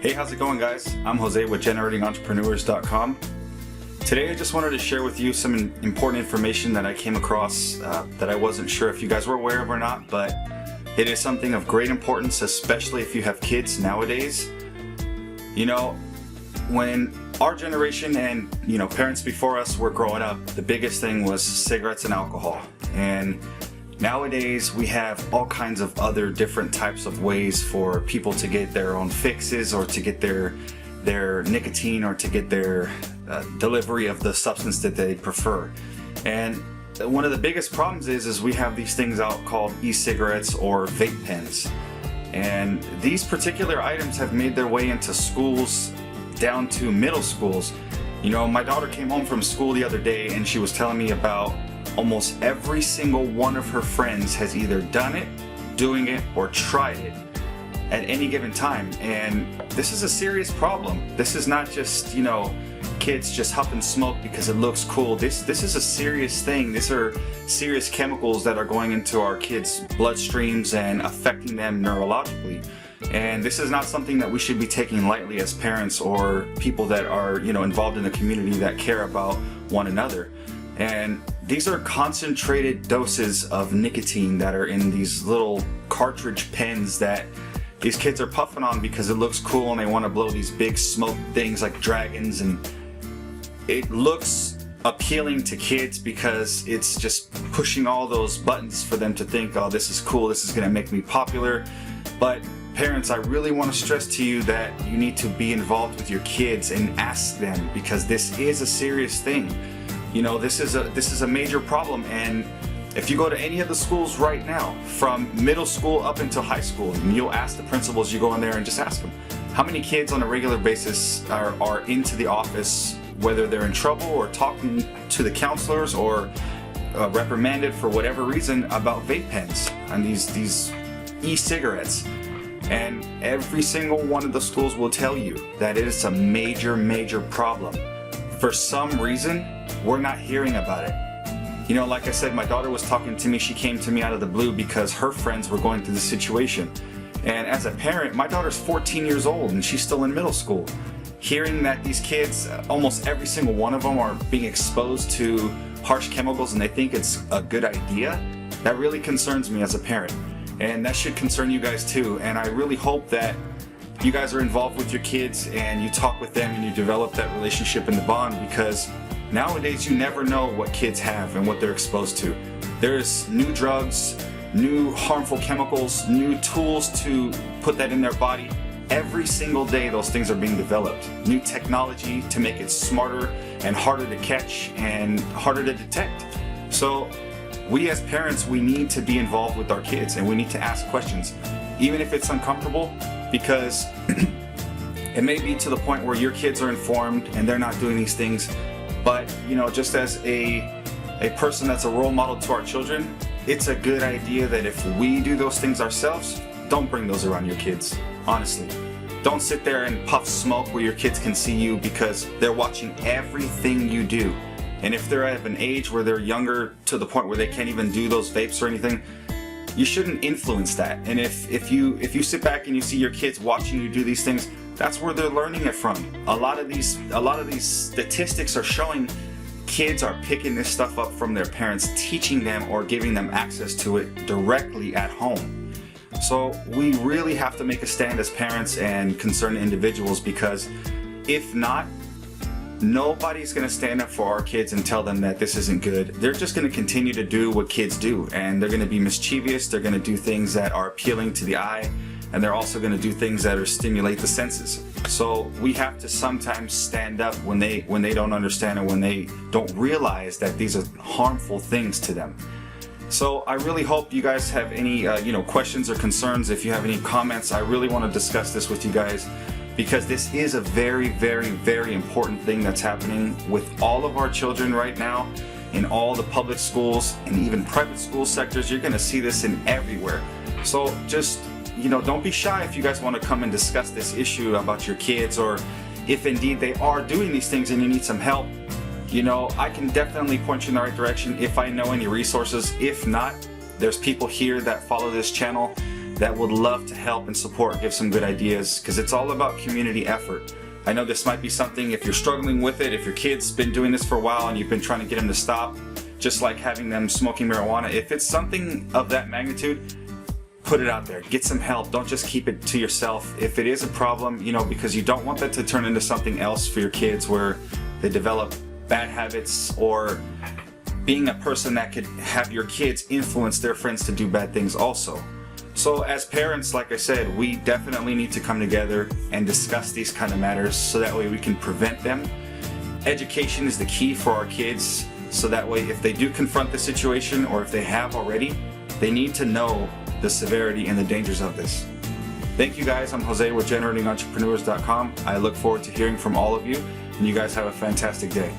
Hey, how's it going, guys? I'm Jose with GeneratingEntrepreneurs.com. Today I just wanted to share with you some important information that I came across that I wasn't sure if you guys were aware of or not, but it is something of great importance, especially if you have kids nowadays. You know, when our generation and parents before us were growing up, the biggest thing was cigarettes and alcohol. And nowadays we have all kinds of other different types of ways for people to get their own fixes, or to get their nicotine, or to get their delivery of the substance that they prefer. And one of the biggest problems is we have these things out called e-cigarettes or vape pens. And these particular items have made their way into schools, down to middle schools. You know, my daughter came home from school the other day and she was telling me about almost every single one of her friends has either done it, doing it, or tried it at any given time. And this is a serious problem. This is not just, kids just huff and smoke because it looks cool. This is a serious thing. These are serious chemicals that are going into our kids' bloodstreams and affecting them neurologically. And this is not something that we should be taking lightly as parents or people that are, involved in the community that care about one another. And these are concentrated doses of nicotine that are in these little cartridge pens that these kids are puffing on because it looks cool and they want to blow these big smoke things like dragons. And it looks appealing to kids because it's just pushing all those buttons for them to think, oh, this is cool, this is going to make me popular. But parents, I really want to stress to you that you need to be involved with your kids and ask them, because this is a serious thing. This is a major problem. And if you go to any of the schools right now, from middle school up until high school, and you'll ask the principals, you go in there and just ask them, how many kids on a regular basis are into the office, whether they're in trouble or talking to the counselors or reprimanded for whatever reason about vape pens and these e-cigarettes. And every single one of the schools will tell you that it is a major, major problem. For some reason, we're not hearing about it. Like I said, my daughter was talking to me. She came to me out of the blue because her friends were going through the situation. And as a parent, my daughter's 14 years old and she's still in middle school. Hearing that these kids, almost every single one of them, are being exposed to harsh chemicals and they think it's a good idea, that really concerns me as a parent. And that should concern you guys too. And I really hope that you guys are involved with your kids and you talk with them and you develop that relationship and the bond, because nowadays you never know what kids have and what they're exposed to. There's new drugs, new harmful chemicals, new tools to put that in their body. Every single day those things are being developed. New technology to make it smarter and harder to catch and harder to detect. So we as parents, we need to be involved with our kids and we need to ask questions, even if it's uncomfortable, because it may be to the point where your kids are informed and they're not doing these things. But just as a person that's a role model to our children, it's a good idea that if we do those things ourselves, don't bring those around your kids. Honestly, don't sit there and puff smoke where your kids can see you, because they're watching everything you do. And if they're at an age where they're younger, to the point where they can't even do those vapes or anything, you shouldn't influence that. And if you sit back and you see your kids watching you do these things, that's where they're learning it from. A lot of these statistics are showing kids are picking this stuff up from their parents, teaching them or giving them access to it directly at home. So we really have to make a stand as parents and concerned individuals, because if not, nobody's going to stand up for our kids and tell them that this isn't good. They're just going to continue to do what kids do, and they're going to be mischievous. They're going to do things that are appealing to the eye, and they're also going to do things that are stimulate the senses. So we have to sometimes stand up when they don't understand, and when they don't realize that these are harmful things to them. So I really hope you guys have any questions or concerns. If you have any comments, I really want to discuss this with you guys, because this is a very, very, very important thing that's happening with all of our children right now, in all the public schools and even private school sectors. You're going to see this in everywhere. So just, don't be shy if you guys want to come and discuss this issue about your kids, or if indeed they are doing these things and you need some help. I can definitely point you in the right direction if I know any resources. If not, there's people here that follow this channel that would love to help and support, give some good ideas, because it's all about community effort. I know this might be something, if you're struggling with it, if your kid's been doing this for a while and you've been trying to get them to stop, just like having them smoking marijuana, if it's something of that magnitude, put it out there, get some help. Don't just keep it to yourself. If it is a problem, because you don't want that to turn into something else for your kids where they develop bad habits, or being a person that could have your kids influence their friends to do bad things also. So as parents, like I said, we definitely need to come together and discuss these kind of matters so that way we can prevent them. Education is the key for our kids, so that way if they do confront the situation, or if they have already, they need to know the severity and the dangers of this. Thank you guys. I'm Jose with generatingentrepreneurs.com. I look forward to hearing from all of you, and you guys have a fantastic day.